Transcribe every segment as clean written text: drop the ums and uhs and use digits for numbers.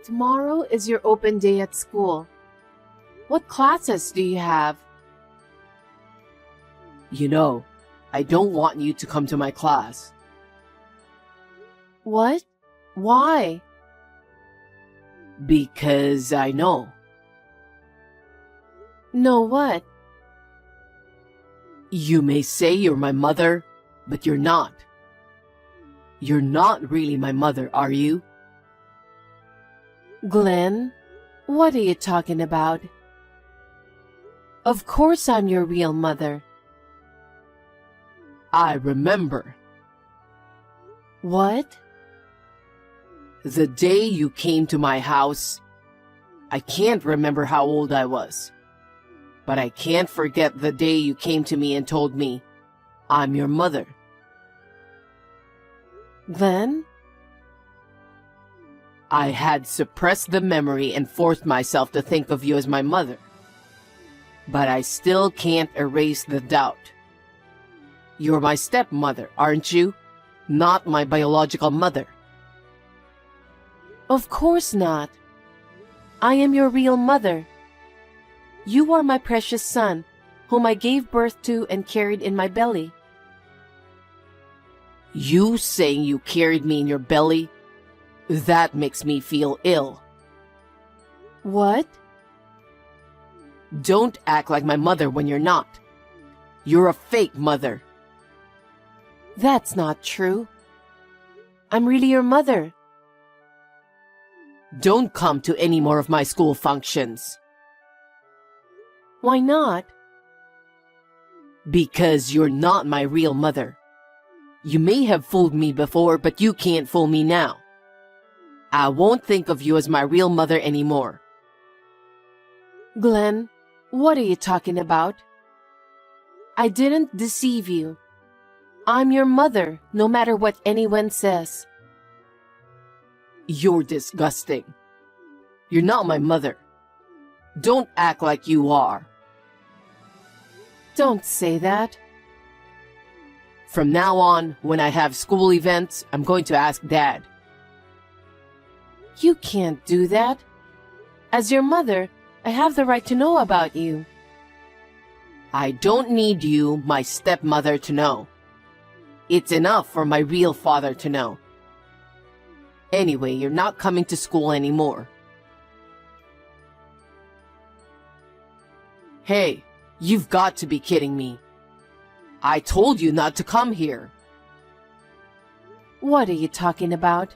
Tomorrow is your open day at school. What classes do you have? You know, I don't want you to come to my class. What? Why? Because I know. Know what? You may say you're my mother, but you're not. You're not really my mother, are you? Glenn, what are you talking about? Of course I'm your real mother. I remember. What? The day you came to my house, I can't remember how old I was, but I can't forget the day you came to me and told me, I'm your mother. Then? I had suppressed the memory and forced myself to think of you as my mother. But I still can't erase the doubt. You're my stepmother, aren't you? Not my biological mother. Of course not. I am your real mother. You are my precious son, whom I gave birth to and carried in my belly. You saying you carried me in your belly? That makes me feel ill. What? Don't act like my mother when you're not. You're a fake mother. That's not true. I'm really your mother. Don't come to any more of my school functions. Why not? Because you're not my real mother. You may have fooled me before, but you can't fool me now. I won't think of you as my real mother anymore. Glenn, what are you talking about? I didn't deceive you. I'm your mother, no matter what anyone says. You're disgusting. You're not my mother. Don't act like you are. Don't say that. From now on, when I have school events, I'm going to ask Dad. You can't do that. As your mother, I have the right to know about you. I don't need you, my stepmother, to know. It's enough for my real father to know. Anyway, you're not coming to school anymore. Hey, you've got to be kidding me. I told you not to come here. What are you talking about?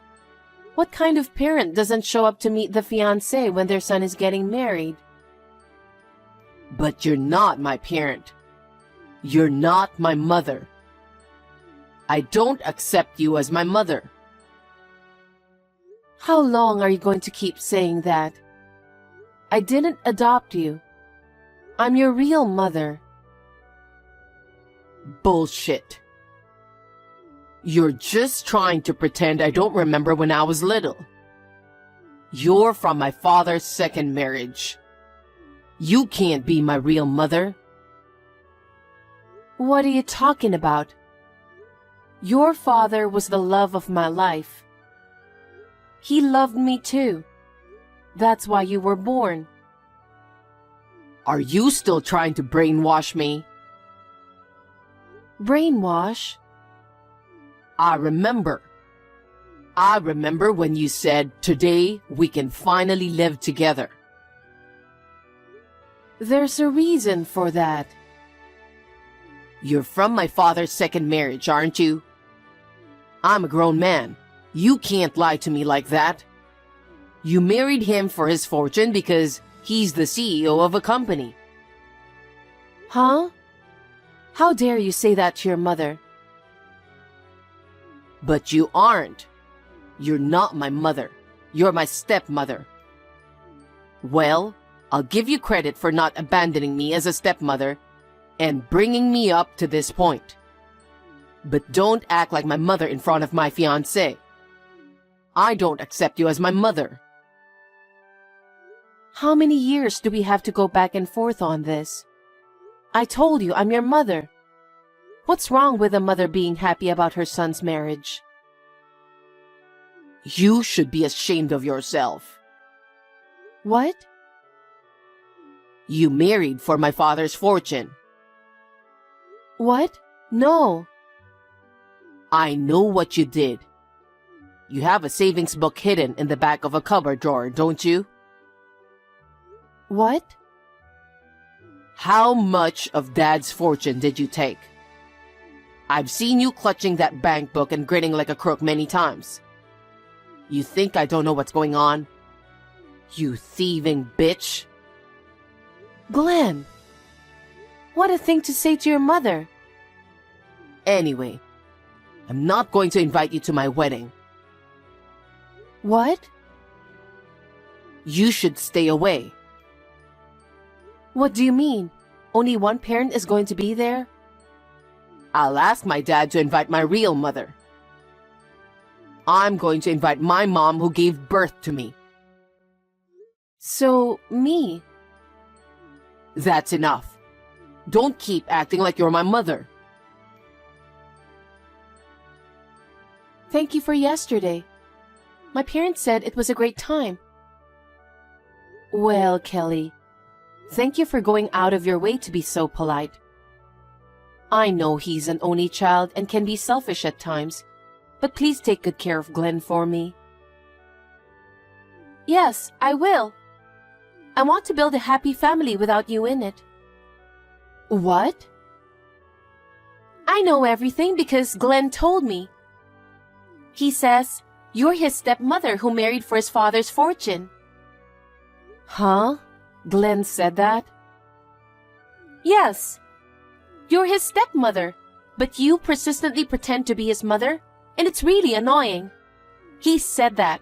What kind of parent doesn't show up to meet the fiancé when their son is getting married? But you're not my parent. You're not my mother. I don't accept you as my mother. How long are you going to keep saying that? I didn't adopt you. I'm your real mother. Bullshit. You're just trying to pretend I don't remember when I was little. You're from my father's second marriage. You can't be my real mother. What are you talking about? Your father was the love of my life. He loved me too. That's why you were born. Are you still trying to brainwash me? Brainwash? I remember. I remember when you said, today we can finally live together. There's a reason for that. You're from my father's second marriage, aren't you? I'm a grown man. You can't lie to me like that. You married him for his fortune because he's the CEO of a company. Huh? How dare you say that to your mother? But you aren't. You're not my mother. You're my stepmother. Well, I'll give you credit for not abandoning me as a stepmother and bringing me up to this point. But don't act like my mother in front of my fiancé. I don't accept you as my mother. How many years do we have to go back and forth on this? I told you I'm your mother. What's wrong with a mother being happy about her son's marriage? You should be ashamed of yourself. What? You married for my father's fortune. What? No. I know what you did. You have a savings book hidden in the back of a cupboard drawer, don't you? What? How much of Dad's fortune did you take? I've seen you clutching that bank book and grinning like a crook many times. You think I don't know what's going on? You thieving bitch! Glenn! What a thing to say to your mother. Anyway, I'm not going to invite you to my wedding. What? You should stay away. What do you mean? Only one parent is going to be there? I'll ask my dad to invite my real mother. I'm going to invite my mom who gave birth to me. So, me? That's enough. Don't keep acting like you're my mother. Thank you for yesterday. My parents said it was a great time. Well, Kelly, thank you for going out of your way to be so polite. I know he's an only child and can be selfish at times, but please take good care of Glenn for me. Yes, I will. I want to build a happy family without you in it. What? I know everything because Glenn told me. He says you're his stepmother who married for his father's fortune. Huh? Glenn said that? Yes. You're his stepmother, but you persistently pretend to be his mother, and it's really annoying. He said that.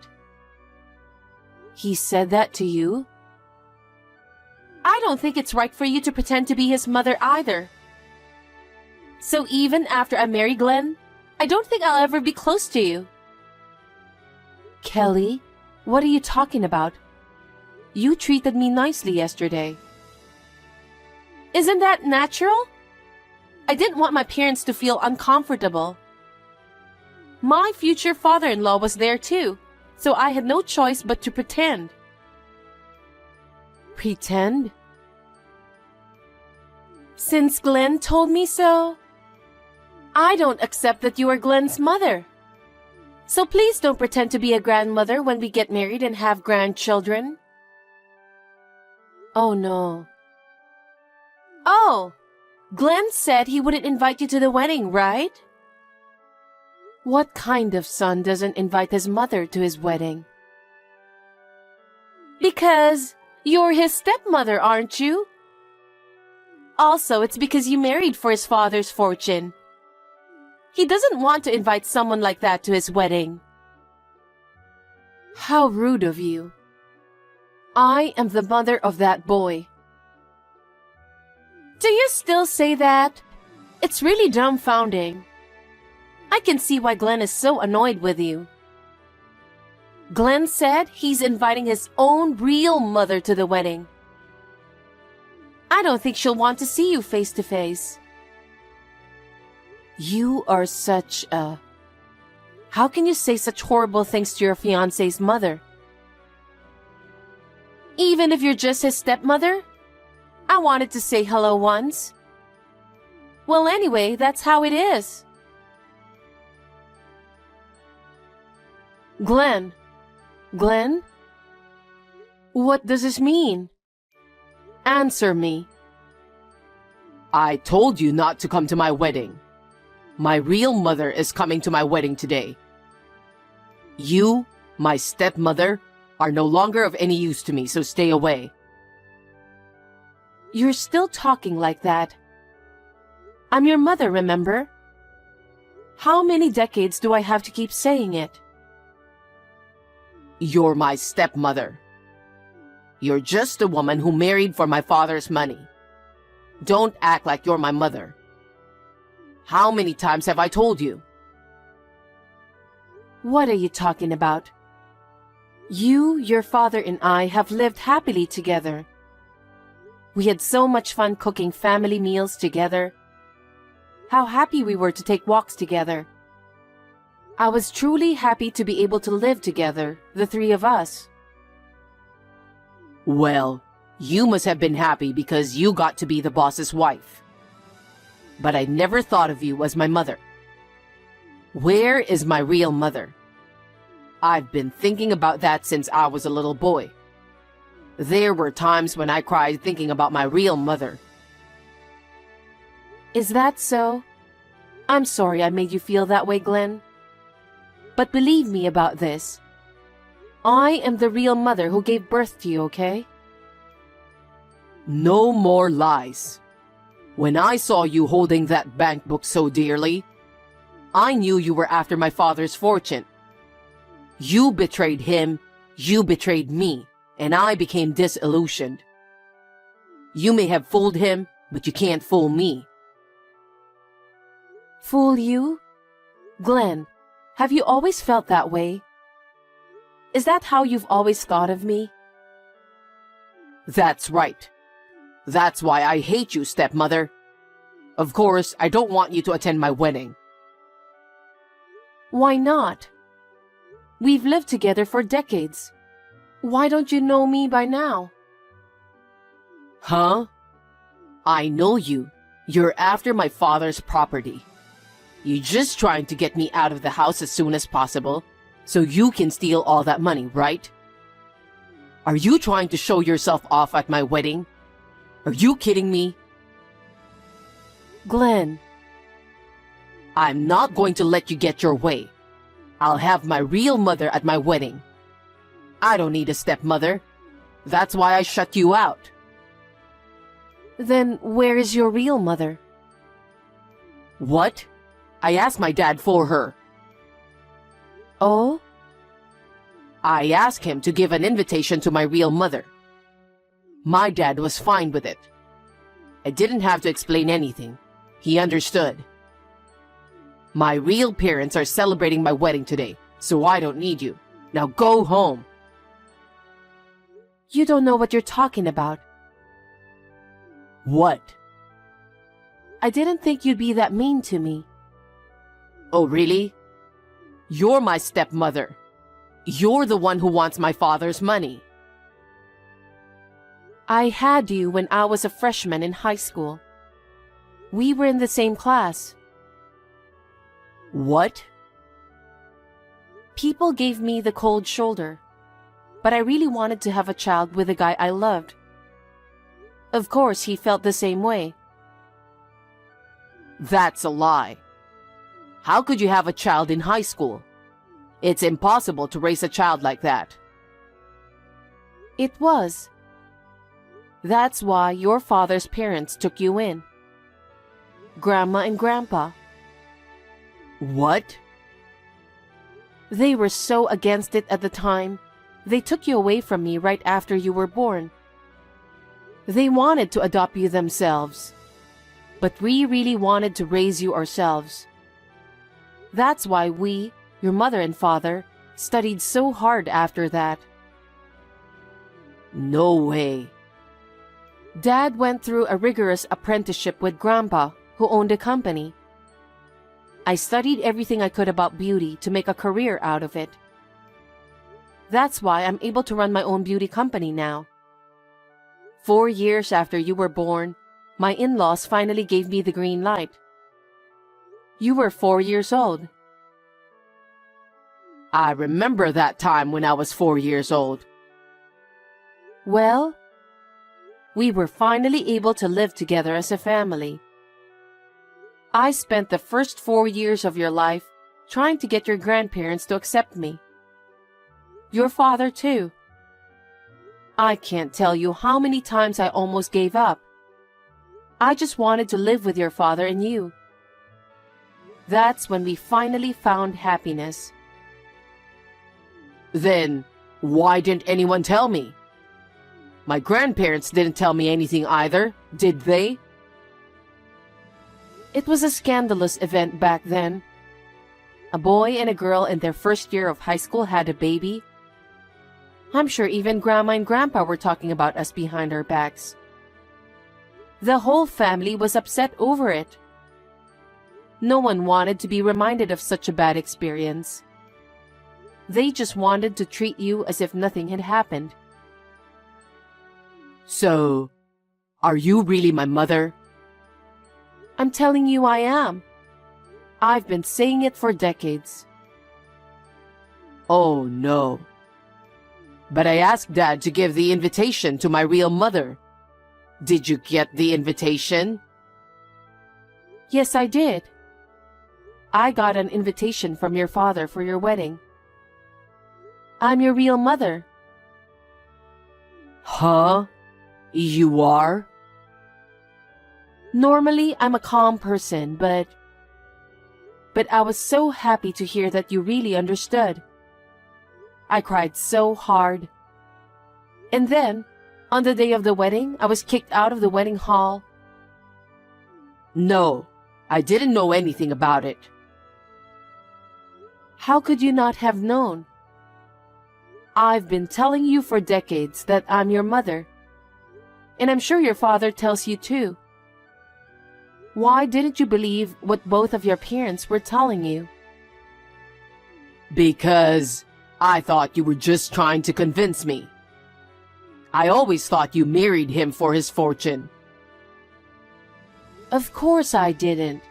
He said that to you? I don't think it's right for you to pretend to be his mother either. So even after I marry Glenn, I don't think I'll ever be close to you. Kelly, what are you talking about? You treated me nicely yesterday. Isn't that natural? I didn't want my parents to feel uncomfortable. My future father-in-law was there too, so I had no choice but to pretend. Pretend? Since Glenn told me so, I don't accept that you are Glenn's mother. So please don't pretend to be a grandmother when we get married and have grandchildren. Oh no. Oh, Glenn said he wouldn't invite you to the wedding, right? What kind of son doesn't invite his mother to his wedding? Because you're his stepmother, aren't you? Also, it's because you married for his father's fortune. He doesn't want to invite someone like that to his wedding. How rude of you. I am the mother of that boy. Do you still say that? It's really dumbfounding. I can see why Glenn is so annoyed with you. Glenn said he's inviting his own real mother to the wedding. I don't think she'll want to see you face to face. You are such a... How can you say such horrible things to your fiancé's mother? Even if you're just his stepmother? I wanted to say hello once. Well, anyway, that's how it is. Glenn. Glenn? What does this mean? Answer me. I told you not to come to my wedding. My real mother is coming to my wedding today. You, my stepmother, are no longer of any use to me, so stay away. You're still talking like that. I'm your mother, remember? How many decades do I have to keep saying it? You're my stepmother. You're just a woman who married for my father's money. Don't act like you're my mother. How many times have I told you? What are you talking about? You, your father, and I have lived happily together. We had so much fun cooking family meals together. How happy we were to take walks together. I was truly happy to be able to live together, the three of us. Well, you must have been happy because you got to be the boss's wife. But I never thought of you as my mother. Where is my real mother? I've been thinking about that since I was a little boy. There were times when I cried thinking about my real mother. Is that so? I'm sorry I made you feel that way, Glenn. But believe me about this. I am the real mother who gave birth to you, okay? No more lies. When I saw you holding that bank book so dearly, I knew you were after my father's fortune. You betrayed him, you betrayed me, and I became disillusioned. You may have fooled him, but you can't fool me. Fool you? Glenn, have you always felt that way? Is that how you've always thought of me? That's right. That's why I hate you, stepmother. Of course, I don't want you to attend my wedding. Why not? We've lived together for decades. Why don't you know me by now? Huh? I know you. You're after my father's property. You're just trying to get me out of the house as soon as possible, so you can steal all that money, right? Are you trying to show yourself off at my wedding? Are you kidding me? Glenn. I'm not going to let you get your way. I'll have my real mother at my wedding. I don't need a stepmother. That's why I shut you out. Then where is your real mother? What? I asked my dad for her. Oh? I asked him to give an invitation to my real mother. My dad was fine with it. I didn't have to explain anything. He understood. My real parents are celebrating my wedding today, so I don't need you. Now go home. You don't know what you're talking about. What? I didn't think you'd be that mean to me. Oh, really? You're my stepmother. You're the one who wants my father's money. I had you when I was a freshman in high school. We were in the same class. What? People gave me the cold shoulder, but I really wanted to have a child with the guy I loved. Of course, he felt the same way. That's a lie. How could you have a child in high school? It's impossible to raise a child like that. It was. That's why your father's parents took you in. Grandma and Grandpa. What? They were so against it at the time, they took you away from me right after you were born. They wanted to adopt you themselves, but we really wanted to raise you ourselves. That's why we, your mother and father, studied so hard after that. No way. Dad went through a rigorous apprenticeship with Grandpa, who owned a company. I studied everything I could about beauty to make a career out of it. That's why I'm able to run my own beauty company now. 4 years after you were born, my in-laws finally gave me the green light. You were 4 years old. I remember that time when I was 4 years old. Well, we were finally able to live together as a family. I spent the first 4 years of your life trying to get your grandparents to accept me. Your father, too. I can't tell you how many times I almost gave up. I just wanted to live with your father and you. That's when we finally found happiness. Then, why didn't anyone tell me? My grandparents didn't tell me anything either, did they? It was a scandalous event back then. A boy and a girl in their first year of high school had a baby. I'm sure even Grandma and Grandpa were talking about us behind our backs. The whole family was upset over it. No one wanted to be reminded of such a bad experience. They just wanted to treat you as if nothing had happened. So, are you really my mother? I'm telling you I am. I've been saying it for decades. Oh no. But I asked Dad to give the invitation to my real mother. Did you get the invitation? Yes, I did. I got an invitation from your father for your wedding. I'm your real mother. Huh? You are? Normally, I'm a calm person, but I was so happy to hear that you really understood. I cried so hard. And then, on the day of the wedding, I was kicked out of the wedding hall. No, I didn't know anything about it. How could you not have known? I've been telling you for decades that I'm your mother. And I'm sure your father tells you too. Why didn't you believe what both of your parents were telling you? Because I thought you were just trying to convince me. I always thought you married him for his fortune. Of course I didn't.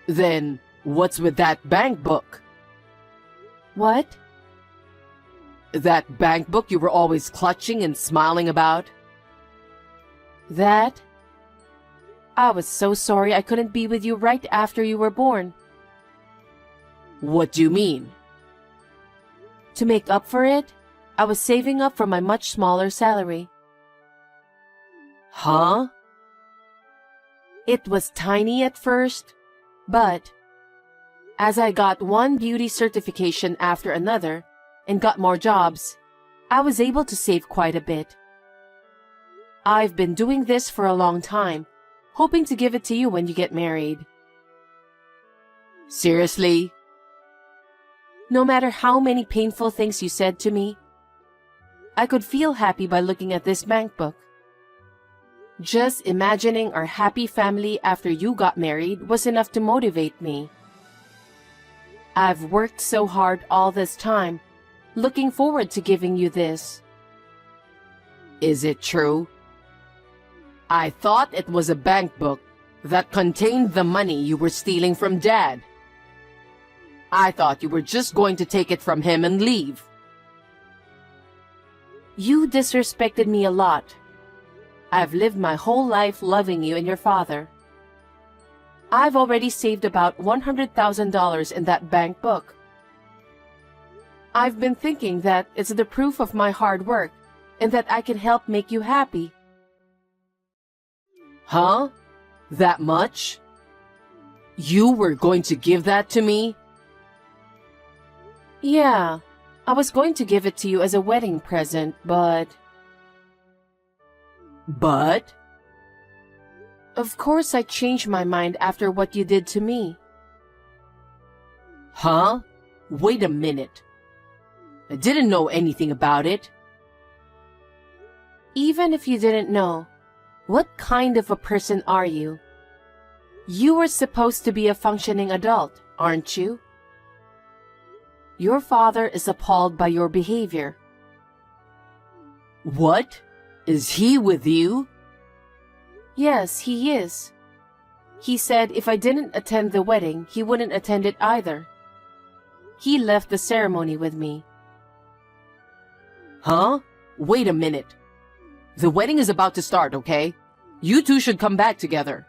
Then, what's with that bank book? What? That bank book you were always clutching and smiling about? That? I was so sorry I couldn't be with you right after you were born. What do you mean? To make up for it, I was saving up for my much smaller salary. Huh? It was tiny at first, but as I got one beauty certification after another and got more jobs, I was able to save quite a bit. I've been doing this for a long time, hoping to give it to you when you get married. Seriously? No matter how many painful things you said to me, I could feel happy by looking at this bank book. Just imagining our happy family after you got married was enough to motivate me. I've worked so hard all this time, looking forward to giving you this. Is it true? I thought it was a bank book that contained the money you were stealing from Dad. I thought you were just going to take it from him and leave. You disrespected me a lot. I've lived my whole life loving you and your father. I've already saved about $100,000 in that bank book. I've been thinking that it's the proof of my hard work and that I can help make you happy. Huh? That much? You were going to give that to me? Yeah, I was going to give it to you as a wedding present, but... But? Of course I changed my mind after what you did to me. Huh? Wait a minute. I didn't know anything about it. Even if you didn't know, what kind of a person are you? You were supposed to be a functioning adult, aren't you? Your father is appalled by your behavior. What? Is he with you? Yes, he is. He said if I didn't attend the wedding, he wouldn't attend it either. He left the ceremony with me. Huh? Wait a minute. The wedding is about to start, okay? You two should come back together.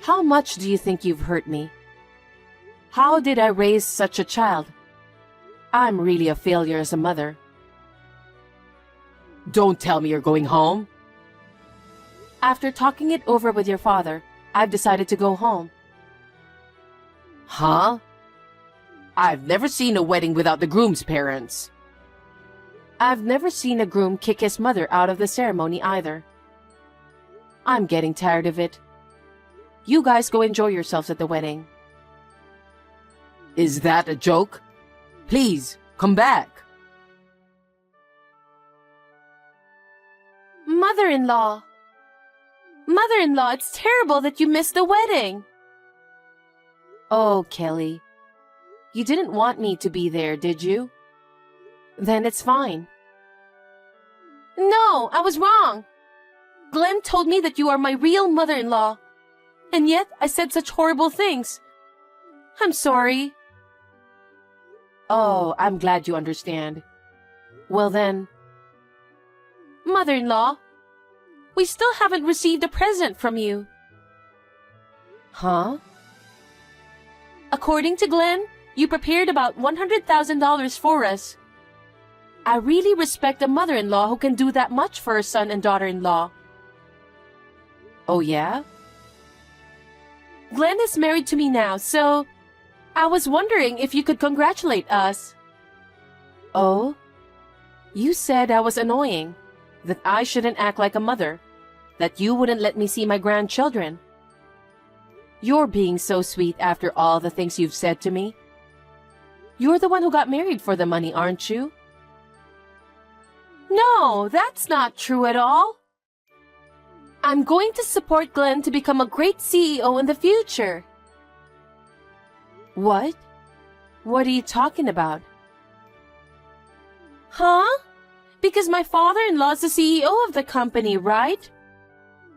How much do you think you've hurt me? How did I raise such a child? I'm really a failure as a mother. Don't tell me you're going home. After talking it over with your father, I've decided to go home. Huh? I've never seen a wedding without the groom's parents. I've never seen a groom kick his mother out of the ceremony either. I'm getting tired of it. You guys go enjoy yourselves at the wedding. Is that a joke? Please, come back. Mother-in-law! Mother-in-law, it's terrible that you missed the wedding! Oh, Kelly. You didn't want me to be there, did you? Then it's fine. No, I was wrong. Glenn told me that you are my real mother-in-law. And yet I said such horrible things. I'm sorry. Oh, I'm glad you understand. Well then, mother-in-law, we still haven't received a present from you. Huh? According to Glenn, you prepared about $100,000 for us. I really respect a mother-in-law who can do that much for her son and daughter-in-law. Oh yeah? Glenn is married to me now, so I was wondering if you could congratulate us. Oh? You said I was annoying, that I shouldn't act like a mother, that you wouldn't let me see my grandchildren. You're being so sweet after all the things you've said to me. You're the one who got married for the money, aren't you? No, that's not true at all. I'm going to support Glenn to become a great CEO in the future. What? What are you talking about? Huh? Because my father-in-law is the CEO of the company, right?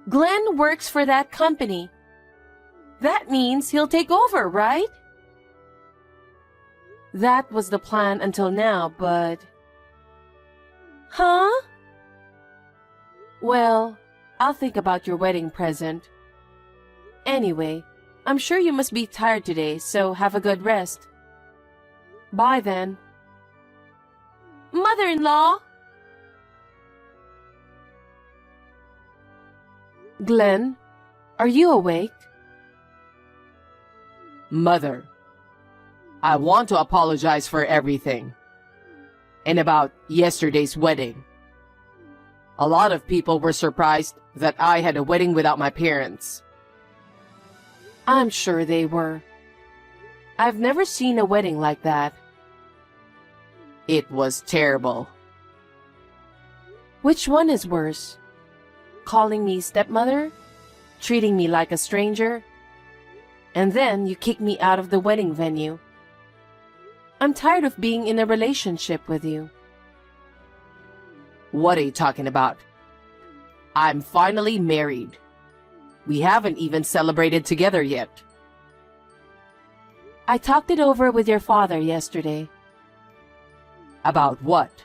Glenn works for that company. That means he'll take over, right? That was the plan until now, but... Huh? Well, I'll think about your wedding present. Anyway, I'm sure you must be tired today, so have a good rest. Bye then. Mother-in-law! Glenn, are you awake? Mother, I want to apologize for everything. And about yesterday's wedding. A lot of people were surprised that I had a wedding without my parents. I'm sure they were. I've never seen a wedding like that. It was terrible. Which one is worse? Calling me stepmother? Treating me like a stranger? And then you kick me out of the wedding venue. I'm tired of being in a relationship with you. What are you talking about? I'm finally married. We haven't even celebrated together yet. I talked it over with your father yesterday. About what?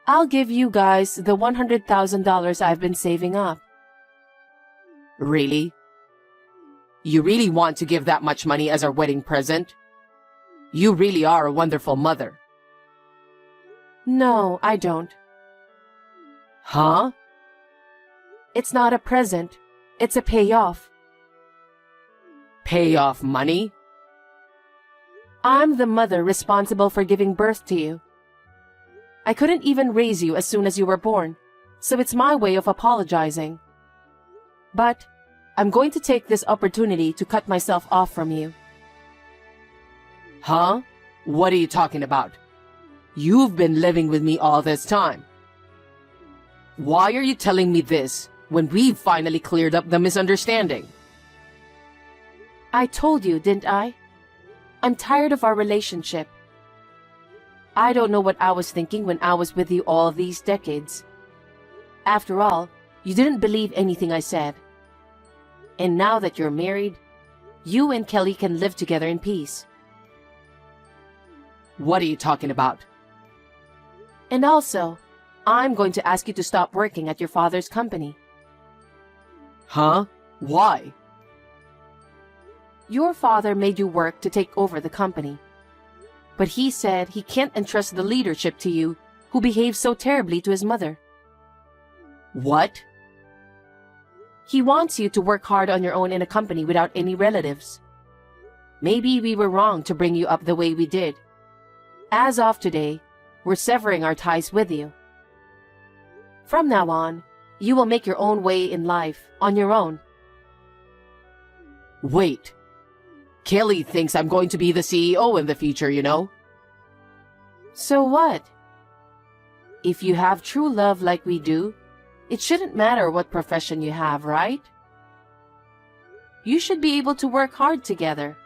I'll give you guys the $100,000 I've been saving up. Really? You really want to give that much money as our wedding present? You really are a wonderful mother. No, I don't. Huh? It's not a present. It's a payoff. Payoff money? I'm the mother responsible for giving birth to you. I couldn't even raise you as soon as you were born, so it's my way of apologizing. But I'm going to take this opportunity to cut myself off from you. Huh? What are you talking about? You've been living with me all this time. Why are you telling me this when we've finally cleared up the misunderstanding? I told you, didn't I? I'm tired of our relationship. I don't know what I was thinking when I was with you all these decades. After all, you didn't believe anything I said. And now that you're married, you and Kelly can live together in peace. What are you talking about? And also, I'm going to ask you to stop working at your father's company. Huh? Why? Your father made you work to take over the company. But he said he can't entrust the leadership to you, who behaves so terribly to his mother. What? He wants you to work hard on your own in a company without any relatives. Maybe we were wrong to bring you up the way we did. As of today, we're severing our ties with you. From now on, you will make your own way in life, on your own. Wait. Kelly thinks I'm going to be the CEO in the future, you know? So what? If you have true love like we do, it shouldn't matter what profession you have, right? You should be able to work hard together.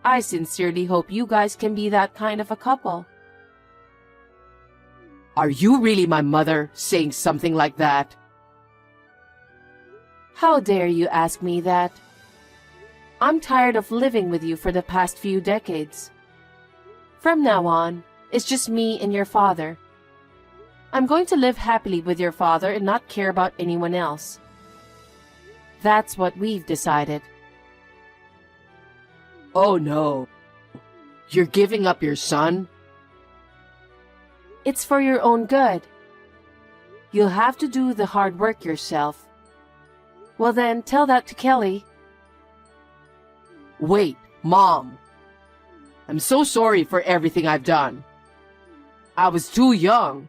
I sincerely hope you guys can be that kind of a couple. Are you really my mother, saying something like that? How dare you ask me that? I'm tired of living with you for the past few decades. From now on, it's just me and your father. I'm going to live happily with your father and not care about anyone else. That's what we've decided. Oh no. You're giving up your son? It's for your own good. You'll have to do the hard work yourself. Well then, tell that to Kelly. Wait, Mom. I'm so sorry for everything I've done. I was too young.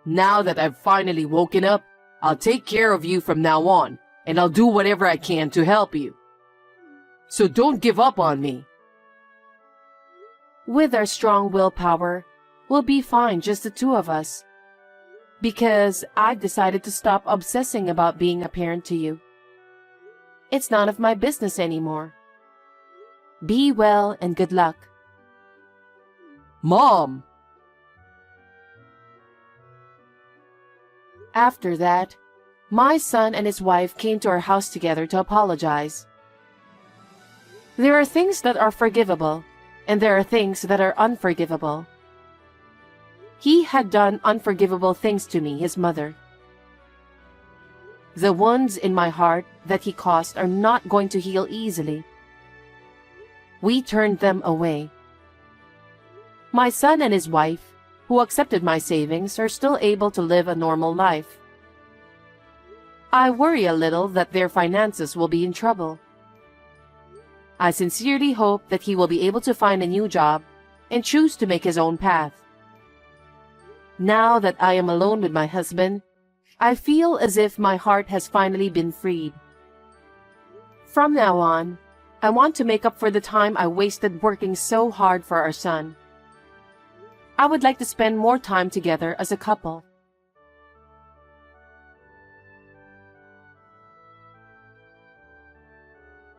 Now that I've finally woken up, I'll take care of you from now on, and I'll do whatever I can to help you. So don't give up on me. With our strong willpower, we'll be fine, just the two of us. Because I've decided to stop obsessing about being a parent to you. It's none of my business anymore. Be well and good luck. Mom! After that, my son and his wife came to our house together to apologize. There are things that are forgivable, and there are things that are unforgivable. He had done unforgivable things to me, his mother. The wounds in my heart that he caused are not going to heal easily. We turned them away. My son and his wife, who accepted my savings, are still able to live a normal life. I worry a little that their finances will be in trouble. I sincerely hope that he will be able to find a new job and choose to make his own path. Now that I am alone with my husband, I feel as if my heart has finally been freed. From now on, I want to make up for the time I wasted working so hard for our son. I would like to spend more time together as a couple.